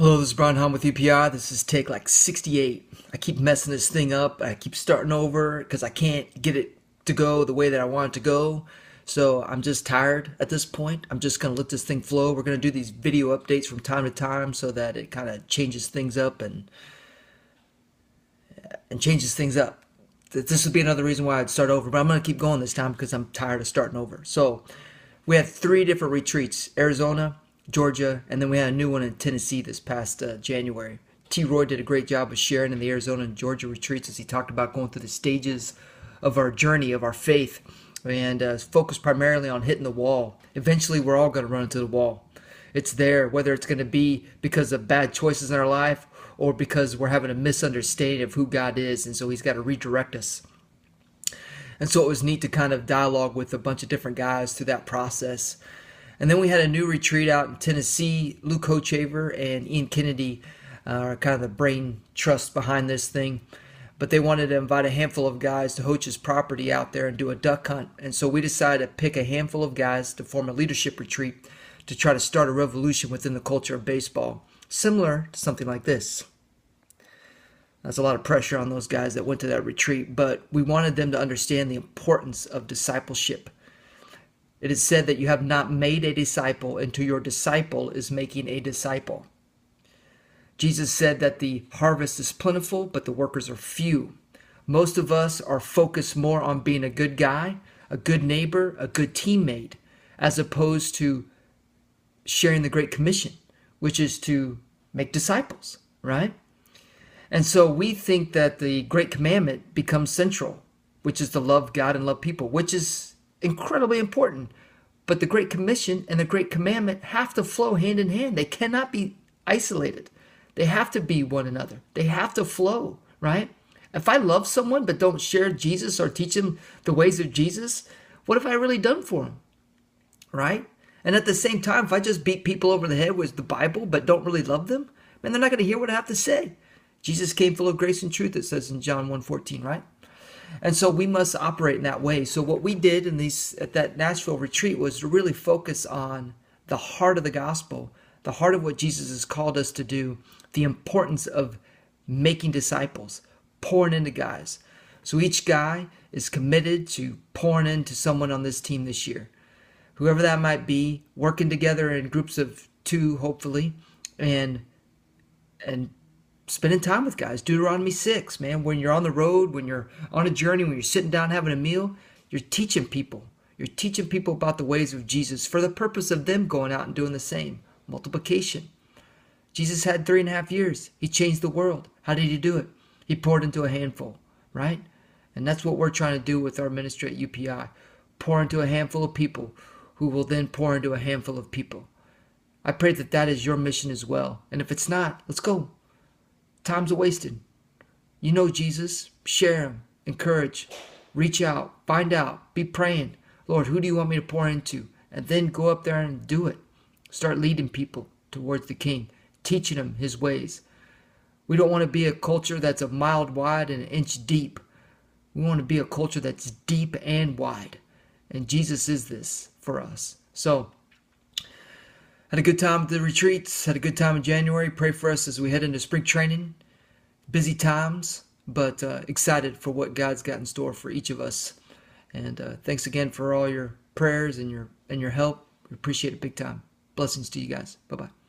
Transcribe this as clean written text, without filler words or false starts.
Hello, this is Brian Hahn with UPI. This is take like 68. I keep messing this thing up. I keep starting over because I can't get it to go the way that I want it to go. So I'm just tired at this point. I'm just going to let this thing flow. We're going to do these video updates from time to time so that it kind of changes things up and changes things up. This would be another reason why I'd start over, but I'm going to keep going this time because I'm tired of starting over. So we had three different retreats: Arizona, Georgia, and then we had a new one in Tennessee this past January. T. Roy did a great job of sharing in the Arizona and Georgia retreats as he talked about going through the stages of our journey, of our faith, and focused primarily on hitting the wall. Eventually, we're all going to run into the wall. It's there, whether it's going to be because of bad choices in our life or because we're having a misunderstanding of who God is, and so He's got to redirect us. And so it was neat to kind of dialogue with a bunch of different guys through that process. And then we had a new retreat out in Tennessee. Luke Hochaver and Ian Kennedy are kind of the brain trust behind this thing. But they wanted to invite a handful of guys to Hoch's property out there and do a duck hunt. And so we decided to pick a handful of guys to form a leadership retreat to try to start a revolution within the culture of baseball, similar to something like this. That's a lot of pressure on those guys that went to that retreat, but we wanted them to understand the importance of discipleship. It is said that you have not made a disciple until your disciple is making a disciple. Jesus said that the harvest is plentiful, but the workers are few. Most of us are focused more on being a good guy, a good neighbor, a good teammate, as opposed to sharing the Great Commission, which is to make disciples, right? And so we think that the Great Commandment becomes central, which is to love God and love people, which is incredibly important. But the Great Commission and the Great Commandment have to flow hand in hand. They cannot be isolated. They have to be one another. They have to flow, right? If I love someone but don't share Jesus or teach them the ways of Jesus, what have I really done for them, right? And at the same time, if I just beat people over the head with the Bible but don't really love them, man, they're not going to hear what I have to say. Jesus came full of grace and truth, it says in John 1:14, right? And so we must operate in that way. So what we did at that Nashville retreat was to really focus on the heart of the gospel, the heart of what Jesus has called us to do, the importance of making disciples, pouring into guys. So each guy is committed to pouring into someone on this team this year. Whoever that might be, working together in groups of two, hopefully, and spending time with guys. Deuteronomy 6, man. When you're on the road, when you're on a journey, when you're sitting down having a meal, you're teaching people. You're teaching people about the ways of Jesus for the purpose of them going out and doing the same. Multiplication. Jesus had 3.5 years. He changed the world. How did he do it? He poured into a handful, right? And that's what we're trying to do with our ministry at UPI. Pour into a handful of people who will then pour into a handful of people. I pray that that is your mission as well. And if it's not, let's go. Time's wasted. You know Jesus. Share him. Encourage. Reach out. Find out. Be praying. Lord, who do you want me to pour into? And then go up there and do it. Start leading people towards the King. Teaching them his ways. We don't want to be a culture that's a mile wide and an inch deep. We want to be a culture that's deep and wide. And Jesus is this for us. So, had a good time at the retreats. Had a good time in January. Pray for us as we head into spring training. Busy times, but excited for what God's got in store for each of us. And thanks again for all your prayers and your help. We appreciate it big time. Blessings to you guys. Bye-bye.